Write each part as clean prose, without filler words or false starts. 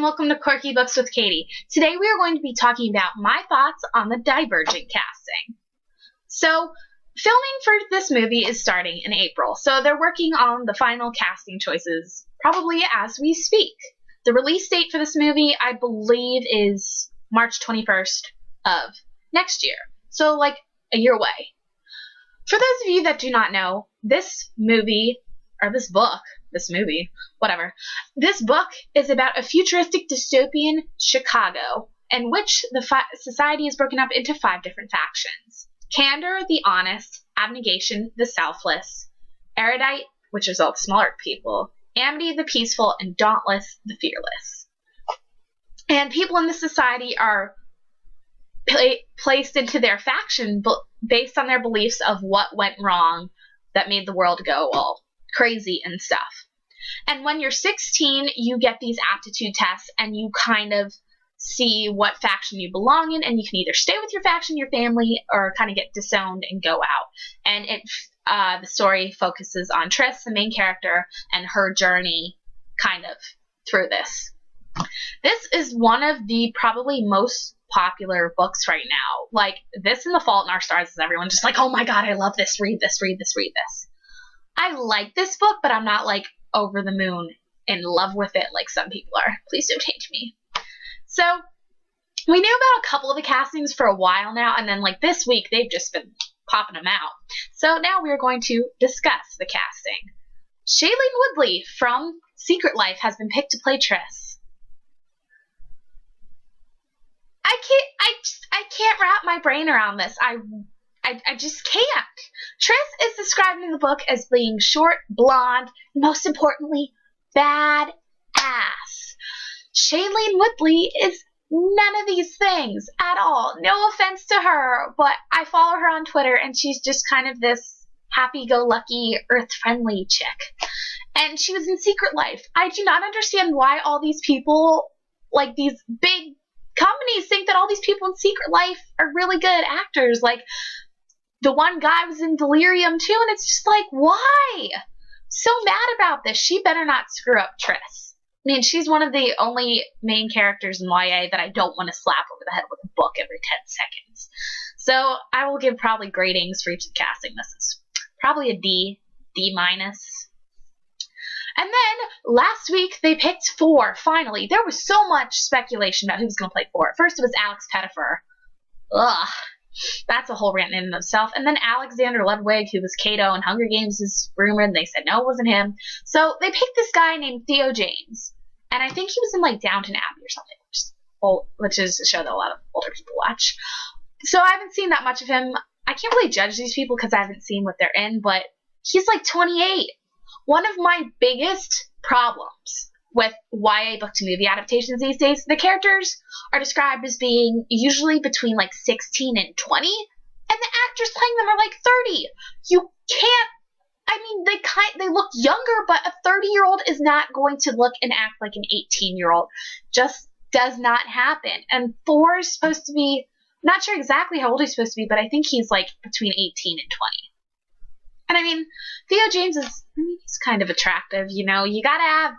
and welcome to Quirky Books with Katie. Today we are going to be talking about my thoughts on the Divergent casting. So, filming for this movie is starting in April, so they're working on the final casting choices probably as we speak. The release date for this movie, I believe, is March 21st of next year, so like a year away. For those of you that do not know, this book is about a futuristic dystopian Chicago in which the society is broken up into 5 different factions. Candor, the honest; abnegation, the selfless; erudite, which is all the smaller people; amity, the peaceful; and dauntless, the fearless. And people in this society are placed into their faction based on their beliefs of what went wrong that made the world go all crazy and stuff. And when you're 16, you get these aptitude tests, and you kind of see what faction you belong in, and you can either stay with your faction, your family, or kind of get disowned and go out. And the story focuses on Triss, the main character, and her journey kind of through this. This is one of the probably most popular books right now. Like, this and The Fault in Our Stars is everyone just like, oh my god, I love this, read this, read this, read this. I like this book, but I'm not like over the moon in love with it like some people are. Please don't hate me. So, we knew about a couple of the castings for a while now, and then like this week, they've just been popping them out. So now we are going to discuss the casting. Shailene Woodley from Secret Life has been picked to play Triss. I can't wrap my brain around this. I just can't. Triss is described in the book as being short, blonde, and most importantly, badass. Shailene Woodley is none of these things at all. No offense to her, but I follow her on Twitter, and she's just kind of this happy-go-lucky, earth-friendly chick. And she was in Secret Life. I do not understand why all these people, like these big companies, think that all these people in Secret Life are really good actors. Like, the one guy was in Delirium too, and it's just like, why? So mad about this. She better not screw up Triss. I mean, she's one of the only main characters in YA that I don't want to slap over the head with a book every 10 seconds. So I will give probably gradings for each of the casting. This is probably a D minus. And then last week they picked 4. Finally, there was so much speculation about who was going to play 4. First it was Alex Pettyfer. Ugh. That's a whole rant in and of itself. And then Alexander Ludwig, who was Cato in Hunger Games, is rumored, and they said no, it wasn't him. So they picked this guy named Theo James. And I think he was in like Downton Abbey or something, which is a show that a lot of older people watch. So I haven't seen that much of him. I can't really judge these people because I haven't seen what they're in, but he's like 28. One of my biggest problems with YA book to movie adaptations these days, the characters are described as being usually between like 16 and 20, and the actors playing them are like 30. You can't, I mean, they look younger, but a 30-year-old is not going to look and act like an 18-year-old. Just does not happen. And 4 is supposed to be, not sure exactly how old he's supposed to be, but I think he's like between 18 and 20. And I mean, Theo James is, he's kind of attractive, you know. You gotta have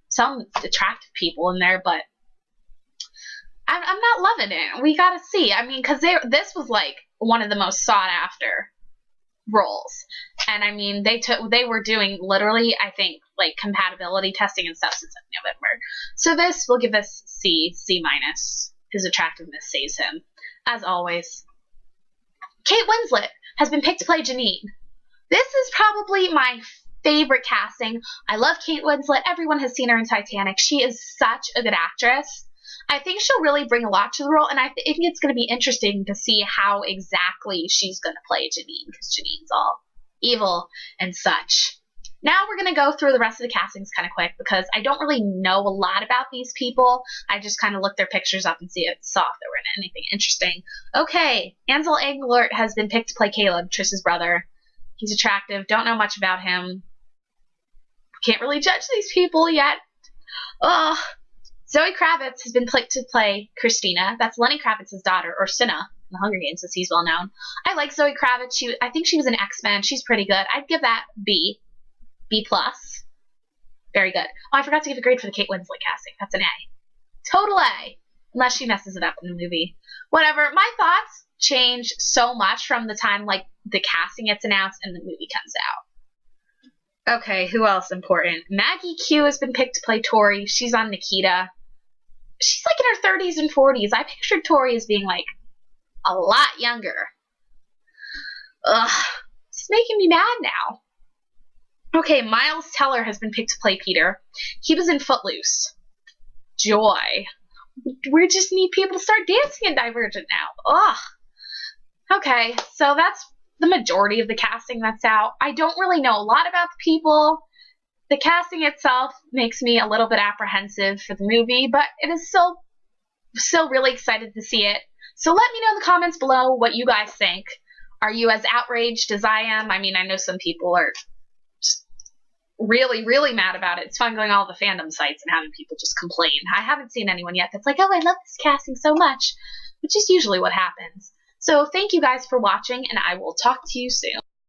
some attractive people in there, but I'm not loving it. We gotta see. I mean, because this was like one of the most sought after roles, and I mean, they were doing literally, I think, like compatibility testing and stuff since November. So this, we'll give this C minus. His attractiveness saves him, as always. Kate Winslet has been picked to play Janine. This is probably my favorite casting. I love Kate Winslet. Everyone has seen her in Titanic. She is such a good actress. I think she'll really bring a lot to the role, and I think it's going to be interesting to see how exactly she's going to play Janine, because Janine's all evil and such. Now we're going to go through the rest of the castings kind of quick, because I don't really know a lot about these people. I just kind of looked their pictures up and saw if they were in anything interesting. Okay, Ansel Elgort has been picked to play Caleb, Triss's brother. He's attractive. Don't know much about him. Can't really judge these people yet. Ugh. Zoe Kravitz has been picked to play Christina. That's Lenny Kravitz's daughter, or Cinna, in the Hunger Games, as he's well known. I like Zoe Kravitz. I think she was in X-Men. She's pretty good. I'd give that B. B+. Very good. Oh, I forgot to give a grade for the Kate Winslet casting. That's an A. Total A. Unless she messes it up in the movie. Whatever. My thoughts change so much from the time, like, the casting gets announced and the movie comes out. Okay, who else important? Maggie Q has been picked to play Tori. She's on Nikita. She's like in her 30s and 40s. I pictured Tori as being like a lot younger. Ugh. It's making me mad now. Okay, Miles Teller has been picked to play Peter. He was in Footloose. Joy. We just need people to start dancing in Divergent now. Ugh. Okay, so that's the majority of the casting that's out. I don't really know a lot about the people. The casting itself makes me a little bit apprehensive for the movie, but it is still really excited to see it. So let me know in the comments below what you guys think. Are you as outraged as I am? I mean, I know some people are just really, really mad about it. It's fun going all the fandom sites and having people just complain. I haven't seen anyone yet that's like, oh, I love this casting so much, which is usually what happens. So thank you guys for watching, and I will talk to you soon.